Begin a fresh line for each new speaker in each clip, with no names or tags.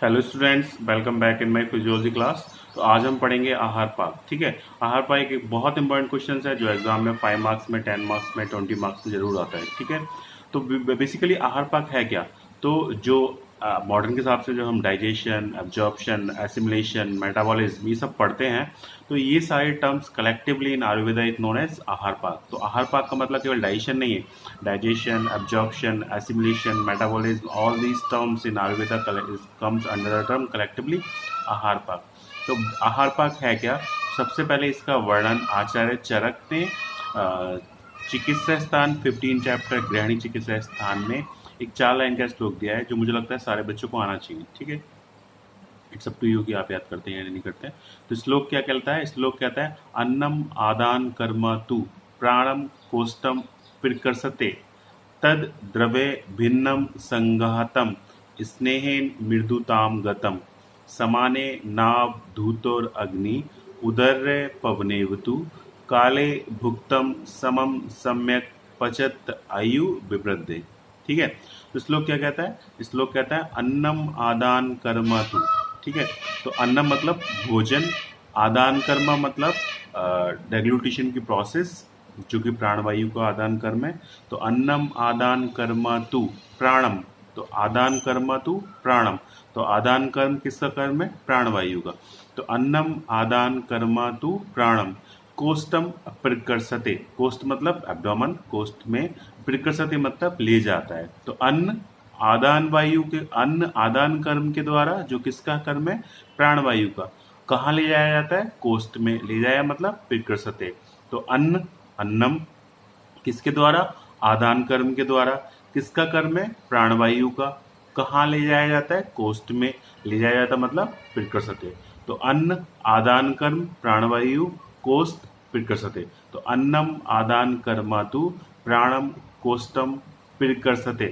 Hello students, welcome back in my physiology class. तो आज हम पढ़ेंगे आहार पाक। ठीक है। आहार पाक एक बहुत इंपॉर्टेंट क्वेश्चन है जो एग्जाम में 5 मार्क्स में, 10 मार्क्स में, 20 मार्क्स में जरूर आता है। ठीक है। तो बेसिकली आहार पाक है क्या? तो जो मॉडर्न के हिसाब से जो हम डाइजेशन, एब्जॉर्प्शन, एसिमिलेशन, मेटाबॉलिज्म ये सब पढ़ते हैं, तो ये सारे terms collectively in Ayurveda is known as aahar paak. तो आहार पाक का मतलब केवल डाइजेशन नहीं है। Digestion, absorption, assimilation, metabolism, all these terms in Ayurveda comes under the term collectively आहार पाक। तो आहार पाक है क्या? सबसे पहले इसका वर्णन आचार्य चरक ने चिकित्सा स्थान 15 चैप्टर गृहिणी चिकित्सा स्थान में एक 4 लाइन का श्लोक दिया है जो मुझे लगता है सारे बच्चों को आना चाहिए। ठीक है। इट्स अप टू यू कि आप याद करते हैं या नहीं करते हैं। तो श्लोक क्या कहता है? श्लोक कहता है अन्नम आदान कर्म तु प्राणम कोष्टम प्रकर्षते तद द्रवे भिन्नम संघातम स्नेहेन मृदुताम गतम समाने नाव धूतोर अग्नि उदर्रे पवनेवतु काले भुक्तम समम सम्यक पचत आयु विवृद्धे। ठीक है। तो श्लोक क्या कहता है? श्लोक कहता है अन्नम आदान कर्म तु। ठीक है। तो अन्नम मतलब भोजन, आदान कर्म मतलब डेग्लूटिशन की प्रोसेस जो कि प्राणवायु का आदान कर्म है। तो अन्नम आदान कर्म तु प्राणम। तो आदान कर्म तु प्राणम। तो आदान कर्म किसका कर्म है? प्राणवायु का। तो अन्नम आदान कर्म तु प्राणम कोष्टम प्रकर्षते। कोष्ठ मतलब एब्डोमन, कोष्ठ में प्रकर्षते मतलब ले जाता है। तो अन्न आदान वायु के, अन्न आदान कर्म के द्वारा जो किसका कर्म है? प्राणवायु का। कहाँ ले जाया जाता है? कोष्ठ में ले जाया मतलब प्रकर्षते। तो अन्न, अन्नम किसके द्वारा? आदान कर्म के द्वारा। किसका कर्म है? प्राणवायु का। कहाँ ले जाया जाता है? कोष्ठ में ले जाया जाता मतलब प्रकर्षते। तो अन्न आदान कर्म प्राणवायु कोष्ठ प्रकर्षते। तो अन्नम आदान कर्म तु प्राणम कोष्ठम प्रकर्षते।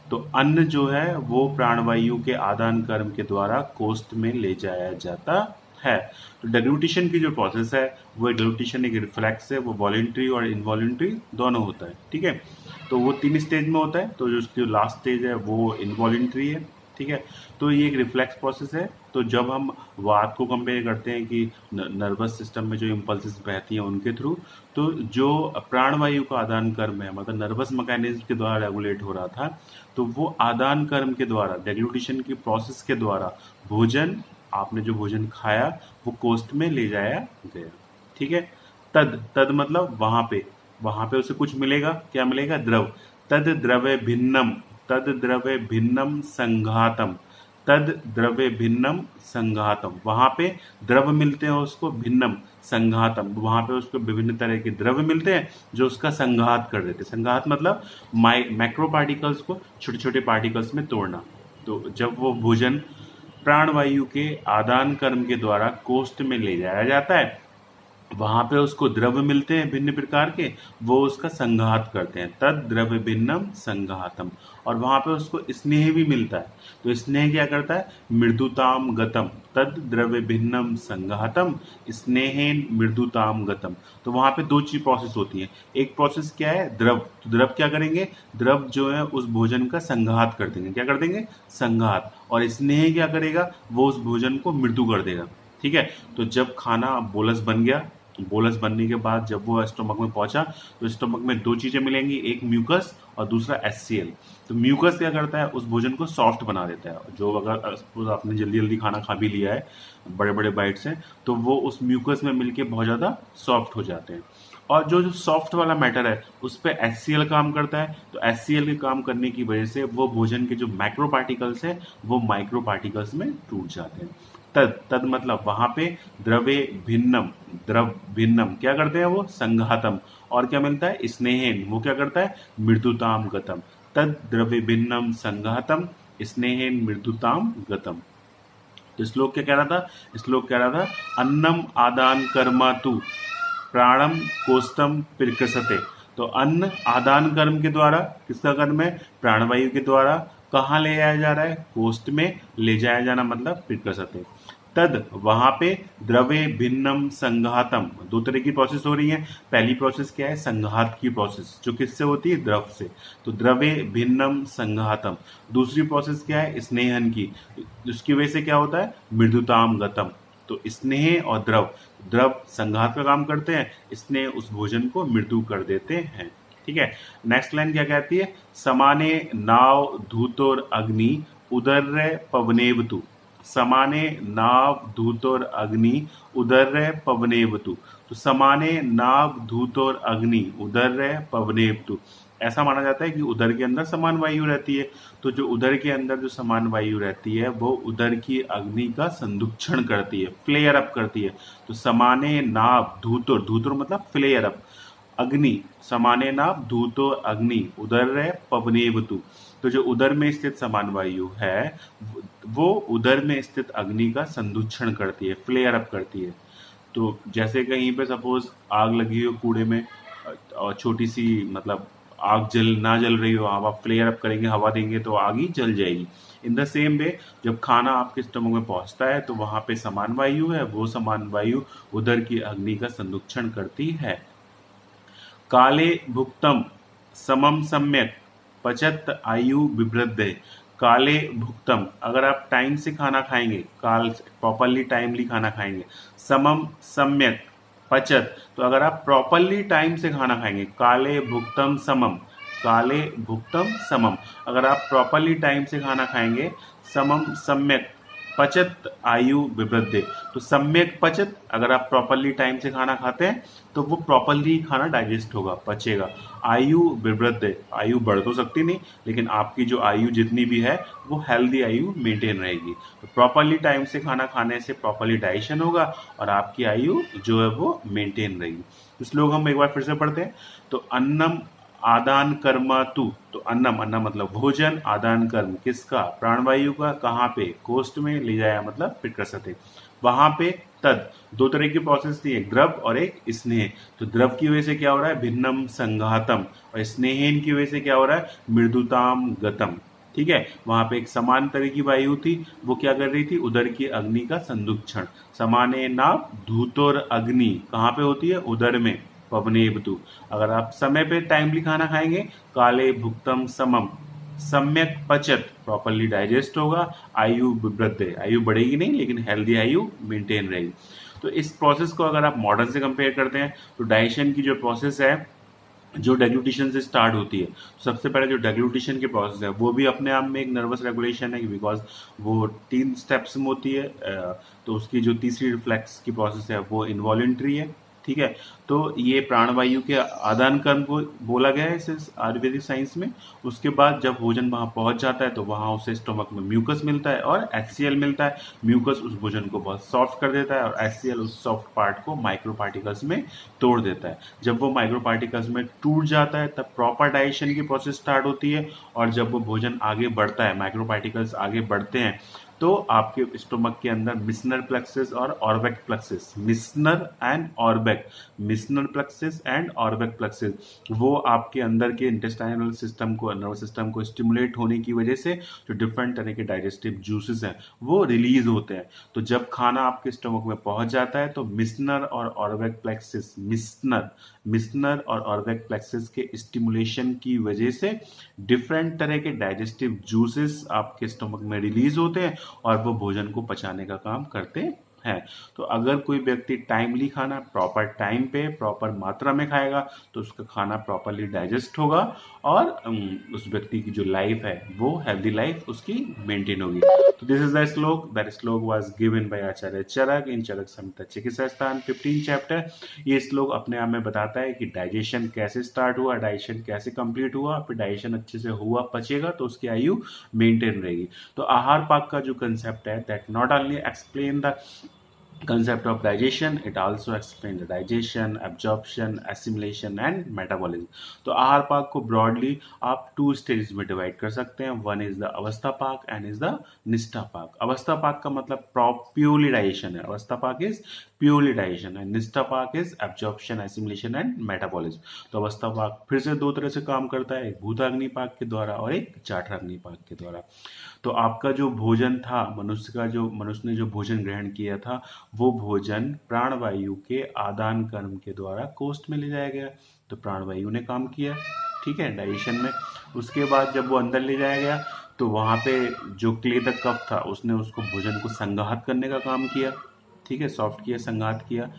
तो अन्न जो है वो प्राणवायु के आदान कर्म के द्वारा कोष्ठ में ले जाया जाता है। तो डेग्लूटिशन की जो प्रोसेस है वो डेग्लूटिशन एक रिफ्लेक्स है, वो वॉलेंट्री और इनवॉलेंट्री दोनों होता है। ठीक है। तो वो 3 स्टेज में होता है। तो जो उसकी लास्ट स्टेज है वो इनवॉलेंट्री है। ठीक है। तो ये एक रिफ्लेक्स प्रोसेस है। तो जब हम वात को कंपेयर करते हैं कि नर्वस सिस्टम में जो इम्पल्सेस बहती हैं उनके थ्रू, तो जो प्राणवायु का आदान कर्म है मतलब नर्वस मैकेनिज्म के द्वारा रेगुलेट हो रहा था, तो वो आदान कर्म के द्वारा डेग्लूटिशन की प्रोसेस के द्वारा भोजन, आपने जो भोजन खाया वो कोष्ठ में ले जाया गया। ठीक है। तद, तद मतलब वहां पे उसे कुछ मिलेगा। क्या मिलेगा? द्रव। तद द्रव्य भिन्नम, तद द्रव्य भिन्नम संघातम, तद द्रव्य भिन्नम संघातम। वहां पे द्रव मिलते हैं उसको, भिन्नम संघातम, वहां पे उसको विभिन्न तरह के द्रव्य मिलते हैं जो उसका संघात कर देते हैं। संघात मतलब मैक्रो पार्टिकल्स को छोटे छोटे पार्टिकल्स में तोड़ना। तो जब वो भोजन प्राणवायु के आदान कर्म के द्वारा कोष्ठ में ले जाया जाता है, वहां पे उसको द्रव्य मिलते हैं भिन्न प्रकार के, वो उसका संघात करते हैं। तद द्रव्य भिन्नम संघातम। और वहां पे उसको स्नेह भी मिलता है। तो स्नेह क्या करता है? मृदुताम गतम। तद द्रव्य भिन्नम संघातम स्नेहेन मृदुताम गतम। तो वहां पे 2 चीज प्रोसेस होती है। एक प्रोसेस क्या है? द्रव। तो द्रव क्या करेंगे? द्रव जो है उस भोजन का संघात कर देंगे। क्या कर देंगे? संघात। और स्नेह क्या करेगा? वो उस भोजन को मृदु कर देगा। ठीक है। तो जब खाना बोलस बन गया, बोलस बनने के बाद जब वो स्टोमक में पहुंचा, तो स्टोमक में 2 चीजें मिलेंगी, एक म्यूकस और दूसरा HCl। तो म्यूकस क्या करता है? उस भोजन को सॉफ्ट बना देता है। जो अगर सपोज आपने जल्दी जल्दी खाना खा भी लिया है बड़े बड़े बाइट से, तो वो उस म्यूकस में मिलके बहुत ज्यादा सॉफ्ट हो जाते हैं। और जो जो सॉफ्ट वाला मैटर है उस पर HCl काम करता है। तो HCl के काम करने की वजह से वो भोजन के जो मैक्रो पार्टिकल्स है वो माइक्रो पार्टिकल्स में टूट जाते हैं। तद, तद मतलब वहां पे द्रवे भिन्नम, द्रव भिन्नम क्या करते हैं? वो संघातम। और क्या मिलता है? स्नेहन। वो क्या करता है? मृदुताम गतम। तद द्रव्य भिन्नम संघातम स्नेहन मृदुताम गतम। तो श्लोक क्या कह रहा था? श्लोक कह रहा था अन्नम आदान कर्मा तु प्राणम कोष्ठम प्रकर्षते। तो अन्न आदान कर्म के द्वारा, किसका कर्म है? प्राणवायु के द्वारा। कहाँ ले जाया जा रहा है? कोष्ठ में ले जाया जाना मतलब प्रकर्षते। तद वहां पे द्रवे भिन्नम संघातम, दो तरह की प्रोसेस हो रही है। पहली प्रोसेस क्या है, संघात की प्रोसेस, जो किससे होती है, द्रव से, तो द्रवे भिन्नम संघातम। दूसरी प्रोसेस क्या है, स्नेहन की, जिसकी वजह से क्या होता है, मृदुताम गतम। तो स्नेह और द्रव, द्रव संघात का काम करते हैं, स्नेह उस भोजन को मृदु कर देते हैं। ठीक है, नेक्स्ट लाइन क्या कहती है, समाने नाव धूतोर अग्नि उदर्य पवनेवतु। समाने नाव धूतोर अग्नि उदर्य पवनेवतु। तो समाने नाव धूतोर अग्नि उदर्य पवनेवतु, ऐसा माना जाता है कि उदर के अंदर समान वायु रहती है। तो जो उदर के अंदर जो समान वायु रहती है वो उदर की अग्नि का संदुक्षण करती है, फ्लेयर अप करती है। तो समाने नाव धूतोर, धूतोर मतलब फ्लेयर अप, अग्नि, समाने नाभ धूतो अग्नि उदर पवनेवतु। तो जो उदर में स्थित समान वायु है वो उदर में स्थित अग्नि का संदूषण करती है, फ्लेयर अप करती है। तो जैसे कहीं पे सपोज आग लगी हो कूड़े में, और छोटी सी मतलब आग जल रही हो, आप फ्लेयर अप करेंगे, हवा देंगे तो आग ही जल जाएगी। इन द सेम वे जब खाना आपके स्टमक में पहुंचता है तो वहां पे समान वायु है, वो समान वायु उदर की अग्नि का संदूषण करती है। काले भुक्तम समम सम्यक पचत आयु विवृद्धे। काले भुक्तम, अगर आप टाइम से खाना खाएंगे, काल प्रॉपरली टाइमली खाना खाएंगे, समम सम्यक पचत, तो अगर आप प्रॉपरली टाइम से खाना खाएंगे, काले भुक्तम समम, काले भुक्तम समम, अगर आप प्रॉपरली टाइम से खाना खाएंगे, समम सम्यक पचत आयु विवृद्धे। तो सम्यक पचत, अगर आप प्रॉपरली टाइम से खाना खाते हैं तो वो प्रॉपरली खाना डाइजेस्ट होगा, पचेगा। आयु विवृद्धे, आयु बढ़ तो सकती नहीं, लेकिन आपकी जो आयु जितनी भी है वो हेल्दी आयु मेंटेन रहेगी। तो प्रॉपरली टाइम से खाना खाने से प्रॉपरली डाइजेशन होगा और आपकी आयु जो है वो मेंटेन रहेगी। इस लोग हम एक बार फिर से पढ़ते हैं। तो अन्नम आदान कर्म तु, तो अन्नम, अन्नम मतलब भोजन, आदान कर्म किसका, प्राणवायु का, कहाँ पे, कोष्ठ में ले जाया मतलब पित्रसते, वहां पे। तद, दो तरह की प्रोसेस थी, एक द्रव और एक स्नेह। तो द्रव की वजह से क्या हो रहा है, भिन्नम संघातम, और स्नेहन की वजह से क्या हो रहा है, मृदुताम गतम। ठीक है, वहां पे एक समान तरह की वायु थी, वो क्या कर रही थी, उदर की अग्नि का संदुक्षण। समाने नाभ धूतोर अग्नि, कहाँ पे होती है, उदर में, पवनेवतु। अगर आप समय पे टाइमली खाना खाएंगे, काले भुक्तम समम सम्यक पचत, प्रॉपरली डाइजेस्ट होगा, आयु वृद्धि, आयु बढ़ेगी नहीं लेकिन हेल्दी आयु मेंटेन रहेगी। तो इस प्रोसेस को अगर आप मॉडर्न से कंपेयर करते हैं तो डाइजेशन की जो प्रोसेस है जो डेग्लूटिशन से स्टार्ट होती है, सबसे पहले जो डेग्लूटिशन की प्रोसेस है वो भी अपने आप में एक नर्वस रेगुलेशन है, बिकॉज वो 3 स्टेप्स में होती है। तो उसकी जो तीसरी रिफ्लेक्स की प्रोसेस है वो इनवॉलेंट्री है। ठीक है, तो ये प्राणवायु के आदान कर्म को बोला गया है इस आयुर्वेदिक साइंस में। उसके बाद जब भोजन वहां पहुंच जाता है तो वहां उसे स्टोमक में म्यूकस मिलता है और HCl मिलता है। म्यूकस उस भोजन को बहुत सॉफ्ट कर देता है और HCl उस सॉफ्ट पार्ट को माइक्रो पार्टिकल्स में तोड़ देता है। जब वो माइक्रो पार्टिकल्स में टूट जाता है तब प्रॉपर डाइजेशन की प्रोसेस स्टार्ट होती है, और जब वो भोजन आगे बढ़ता है, माइक्रो पार्टिकल्स आगे बढ़ते हैं, तो आपके स्टोमक के अंदर मिसनर प्लेक्सिस और Auerbach plexus, Meissner and Auerbach, Meissner plexus and Auerbach plexus, वो आपके अंदर के इंटेस्टाइनल सिस्टम को, नर्वस सिस्टम को स्टिमुलेट होने की वजह से जो डिफरेंट तरह के डाइजेस्टिव जूसेस हैं वो रिलीज होते हैं। तो जब खाना आपके स्टोमक में पहुंच जाता है तो मिसनर और ऑर्बेक प्लेक्सिस, मिसनर और ऑर्बेक प्लेक्सिस के स्टिमुलेशन की वजह से डिफरेंट तरह के डाइजेस्टिव जूसेस आपके स्टोमक में रिलीज होते हैं और वो भोजन को पचाने का काम करते हैं। तो अगर कोई व्यक्ति टाइमली खाना प्रॉपर टाइम पे प्रॉपर मात्रा में खाएगा तो उसका खाना प्रॉपरली डाइजेस्ट होगा और उस व्यक्ति की जो लाइफ है वो हेल्दी लाइफ उसकी मेंटेन होगी। तो दिस इज द श्लोक, दैट श्लोक वाज गिवन बाय आचार्य चरक इन चरक संहिता चिकित्सा स्थान 15 चैप्टर। ये श्लोक अपने आप में बताता है कि डाइजेशन कैसे स्टार्ट हुआ, डाइजेशन कैसे कंप्लीट हुआ, फिर डाइजेशन अच्छे से हुआ, पचेगा तो उसकी आयु मेंटेन रहेगी। तो आहार पाक का जो कंसेप्ट है that not only explain the concept of digestion. It also explains the digestion, absorption, assimilation and metabolism. तो आहार पाक को ब्रॉडली आप टू स्टेजेस में डिवाइड कर सकते हैं. वन इज द अवस्था पाक एंड इज द निष्ठा पाक. अवस्था पाक का मतलब प्योरली डाइजेशन है. अवस्था पाक इज प्योरली डाइजेशन एंड निष्ठा पाक is absorption, assimilation and metabolism. तो अवस्था पाक फिर से दो तरह से काम करता है, एक भूताग्नि पाक के द्वारा और एक जाठराग्नि पाक के द्वारा. तो आपका जो भोजन था, मनुष्य ने जो भोजन ग्रहण किया था, वो भोजन प्राणवायु के आदान कर्म के द्वारा कोष्ठ में ले जाया गया. तो प्राणवायु ने काम किया, ठीक है, डाइजेशन में. उसके बाद जब वो अंदर ले जाया गया तो वहाँ पे जो क्लेदक कफ था उसने उसको भोजन को संघात करने का काम किया, ठीक है, सॉफ्ट किया, संघात किया.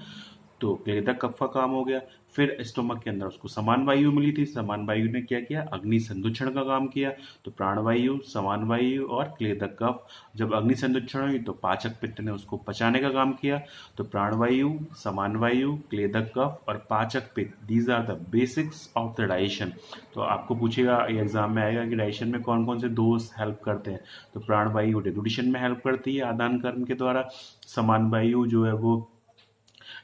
तो क्लेदक कफ का काम हो गया. फिर स्टोमक के अंदर उसको समान वायु मिली थी. समान वायु ने क्या किया, अग्नि संदुक्षण का काम किया. तो प्राणवायु, समान वायु और क्लेदक कफ जब अग्नि संदुक्षण हुई तो पाचक पित्त ने उसको पचाने का काम किया. तो प्राणवायु, समान वायु, क्लेदक कफ और पाचक पित्त, these are the basics of the digestion. तो आपको पूछेगा, ये एग्जाम में आएगा कि डाइजेशन में कौन कौन से दोष हेल्प करते हैं. तो प्राणवायु डिग्रेडेशन में हेल्प करती है आदान कर्म के द्वारा. समान वायु जो है वो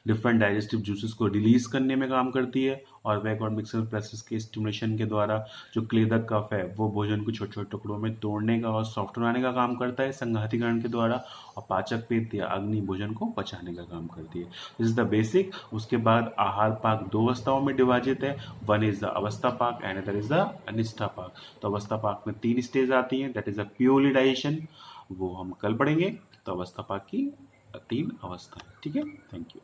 डिफरेंट डाइजेस्टिव जूसेस को रिलीज करने में काम करती है. और वैक और मिक्सर प्रेसेस के स्टिमुलेशन के द्वारा जो क्लेदक कफ है वो भोजन को छोटे छोटे टुकड़ों में तोड़ने का और सॉफ्ट बनाने का काम करता है संघातीकरण के द्वारा. और पाचक पित्त या अग्नि भोजन को पचाने का काम करती है. This is the basic. उसके बाद आहार पाक दो अवस्थाओं में विभाजित है. वन इज द अवस्था पाक and other is the Anishtha पाक. तो अवस्था पाक में 3 स्टेज आती हैं, that is the purely digestion, वो हम कल पढ़ेंगे. तो अवस्था पाक की 3 अवस्था, ठीक है. Thank you.